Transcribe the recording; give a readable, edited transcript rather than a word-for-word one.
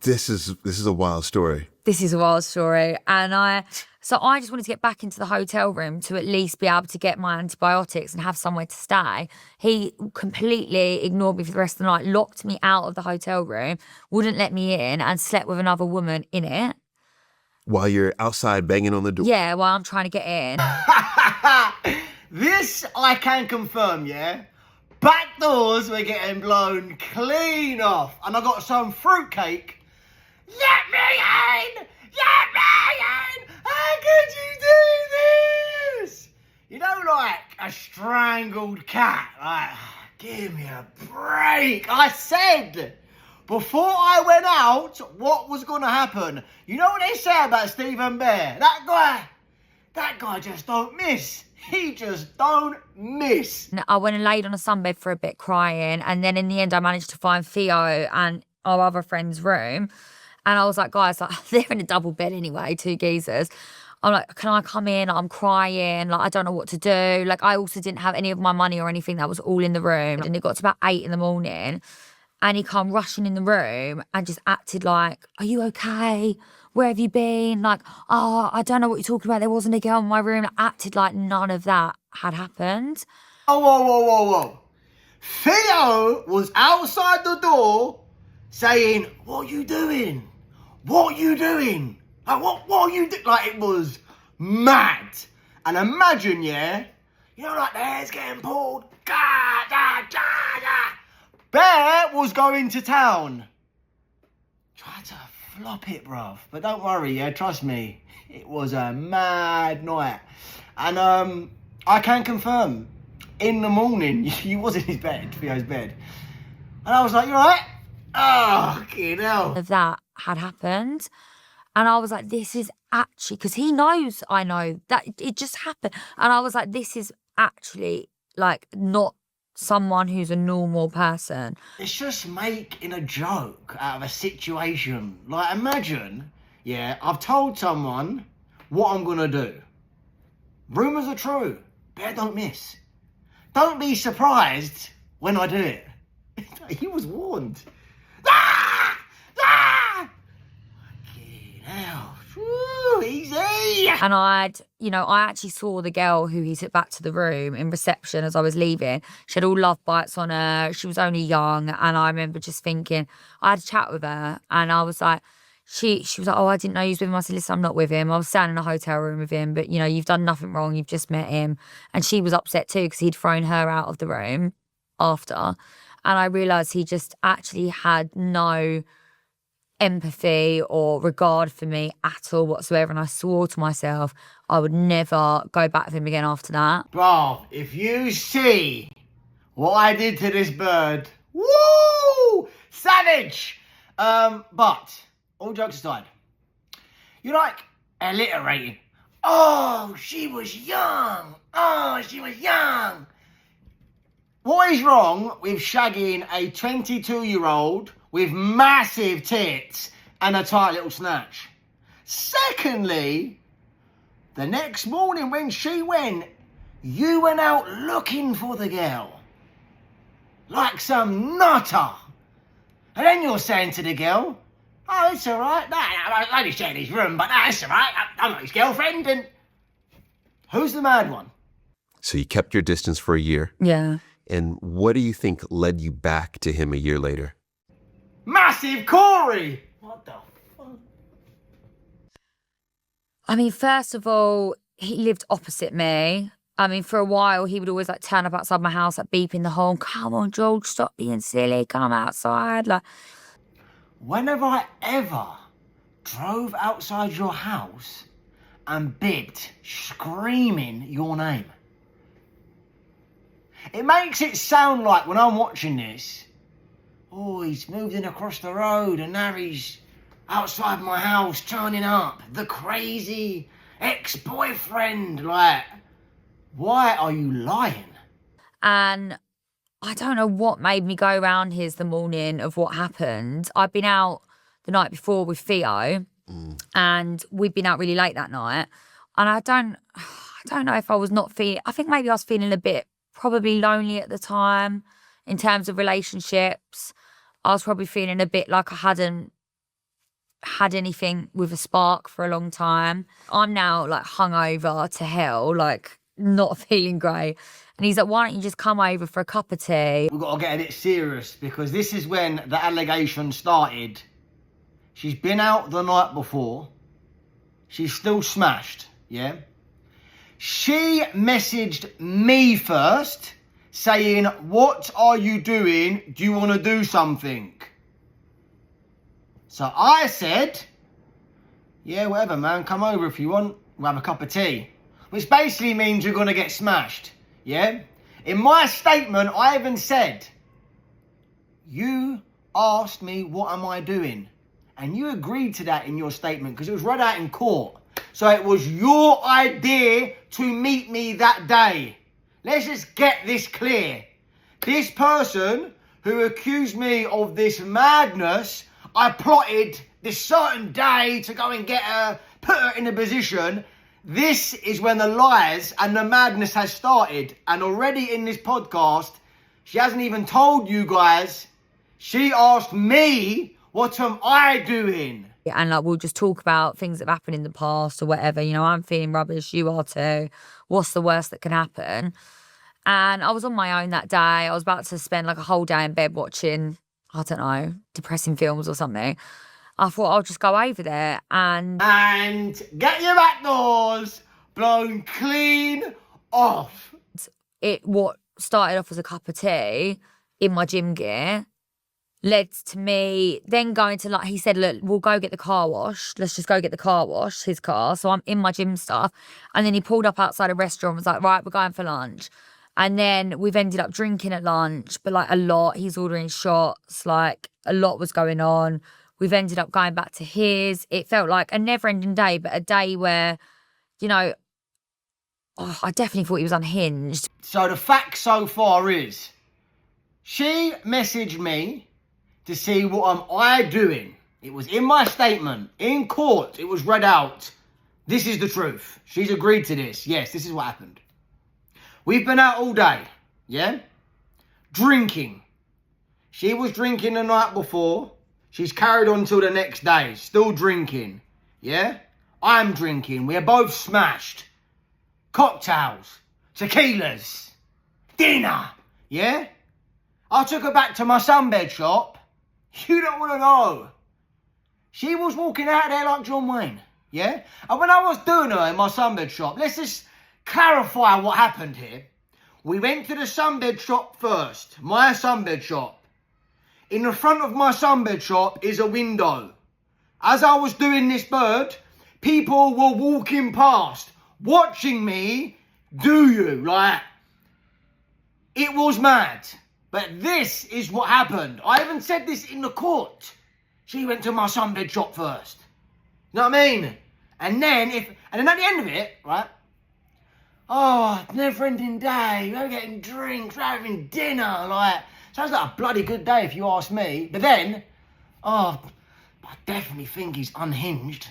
This is a wild story. This is a wild story. And I just wanted to get back into the hotel room to at least be able to get my antibiotics and have somewhere to stay. He completely ignored me for the rest of the night, locked me out of the hotel room, wouldn't let me in, and slept with another woman in it. While you're outside banging on the door? Yeah, while I'm trying to get in. This I can confirm, yeah? Back doors were getting blown clean off. And I got some fruitcake. Let me in! Let me in! How could you do this? You know, like a strangled cat. Like, give me a break. I said, before I went out, what was going to happen? You know what they say about Stephen Bear? That guy just don't miss. He just don't miss. I went and laid on a sunbed for a bit crying, and then in the end I managed to find Theo and our other friend's room, and I was like, guys, like, they're in a double bed anyway, two geezers. I'm like, can I come in? I'm crying, like I don't know what to do. Like I also didn't have any of my money or anything, that was all in the room. And it got to about 8 a.m, and he come rushing in the room and just acted like, are you okay? Where have you been? Like, oh, I don't know what you're talking about. There wasn't a girl in my room. Acted like none of that had happened. Oh, whoa. Theo was outside the door saying, what are you doing? What are you doing? Like, what are you doing? Like, it was mad. And imagine, yeah, you know, like the hair's getting pulled. Bear was going to town. Tried to flop it, bruv. But don't worry, yeah, trust me. It was a mad night. And I can confirm, in the morning, he was in his bed, Theo's bed. And I was like, you alright? Oh, fucking hell. Of that had happened. And I was like, this is actually, because he knows I know that it just happened. And I was like, this is actually like not someone who's a normal person. It's just making a joke out of a situation. Like, imagine, yeah, I've told someone what I'm gonna do. Rumours are true. Bear don't miss. Don't be surprised when I do it. He was warned. Ah! Ah! Fucking hell. Woo, easy. And I actually saw the girl who he took back to the room in reception as I was leaving. She had all love bites on her. She was only young. And I remember just thinking, I had a chat with her and I was like, she was like, oh, I didn't know you was with him. I said, listen, I'm not with him. I was standing in a hotel room with him, but you've done nothing wrong. You've just met him. And she was upset too because he'd thrown her out of the room after. And I realised he just actually had no empathy or regard for me at all whatsoever, and I swore to myself I would never go back with him again after that. Bro, if you see what I did to this bird, woo, savage. But all jokes aside, you're like alliterating. Oh, she was young. Oh, she was young. What is wrong with shagging a 22-year-old with massive tits and a tight little snatch? Secondly, the next morning when she went, you went out looking for the girl. Like some nutter. And then you're saying to the girl, oh, it's all right. I only shared his room, but that's all right. I'm not his girlfriend. And who's the mad one? So you kept your distance for a year. Yeah. And what do you think led you back to him a year later? Massive Corey! What the fuck? I mean, first of all, he lived opposite me. I mean, for a while, he would always like turn up outside my house, like beeping the horn. Come on, George, stop being silly. Come outside. Like, when have I ever drove outside your house and bipped, screaming your name? It makes it sound like when I'm watching this, oh, he's moved in across the road and now he's outside my house turning up. The crazy ex-boyfriend. Like, why are you lying? and I don't know what made me go round his the morning of what happened. I'd been out the night before with Theo, and we'd been out really late that night. And I don't know if I was not feeling. I think maybe I was feeling a bit probably lonely at the time in terms of relationships. I was probably feeling a bit like I hadn't had anything with a spark for a long time. I'm now like hungover to hell, like not feeling great. And he's like, why don't you just come over for a cup of tea? We've got to get a bit serious because this is when the allegation started. She's been out the night before. She's still smashed, yeah? She messaged me first saying, what are you doing? Do you want to do something? So I said, yeah, whatever, man. Come over if you want. We'll have a cup of tea. Which basically means you're going to get smashed, yeah? In my statement, I even said, you asked me, what am I doing? And you agreed to that in your statement because it was read out in court. So it was your idea to meet me that day. Let's just get this clear. This person who accused me of this madness, I plotted this certain day to go and get her, put her in a position. This is when the lies and the madness has started. And already in this podcast, she hasn't even told you guys. She asked me, what am I doing? And like, we'll just talk about things that have happened in the past or whatever. You know, I'm feeling rubbish. You are too. What's the worst that can happen? And I was on my own that day. I was about to spend like a whole day in bed watching, I don't know, depressing films or something. I thought I'll just go over there and get your back doors blown clean off. What started off as a cup of tea in my gym gear led to me then going to, like, he said, look, we'll go get the car wash. Let's just go get the car wash, his car. So I'm in my gym stuff. And then he pulled up outside a restaurant and was like, right, we're going for lunch. And then we've ended up drinking at lunch, but like a lot. He's ordering shots, like a lot was going on. We've ended up going back to his. It felt like a never-ending day, but a day where, you know, I definitely thought he was unhinged. So the fact so far is, she messaged me to see what am I doing. It was in my statement, in court, it was read out. This is the truth. She's agreed to this. Yes, this is what happened. We've been out all day, yeah? Drinking. She was drinking the night before. She's carried on till the next day, still drinking, yeah? I'm drinking. We're both smashed. Cocktails, tequilas, dinner, yeah? I took her back to my sunbed shop. You don't want to know. She was walking out there like John Wayne, yeah? And when I was doing her in my sunbed shop, let's just clarify what happened here. We went to the sunbed shop first, my sunbed shop. In the front of my sunbed shop is a window. As I was doing this bird, people were walking past, watching me do you. Like, it was mad. But this is what happened. I even said this in the court. She went to my sunbed shop first. You know what I mean? And then at the end of it, right? Oh, never-ending day. We're getting drinks, we're having dinner. Like, sounds like a bloody good day if you ask me. But then, I definitely think he's unhinged.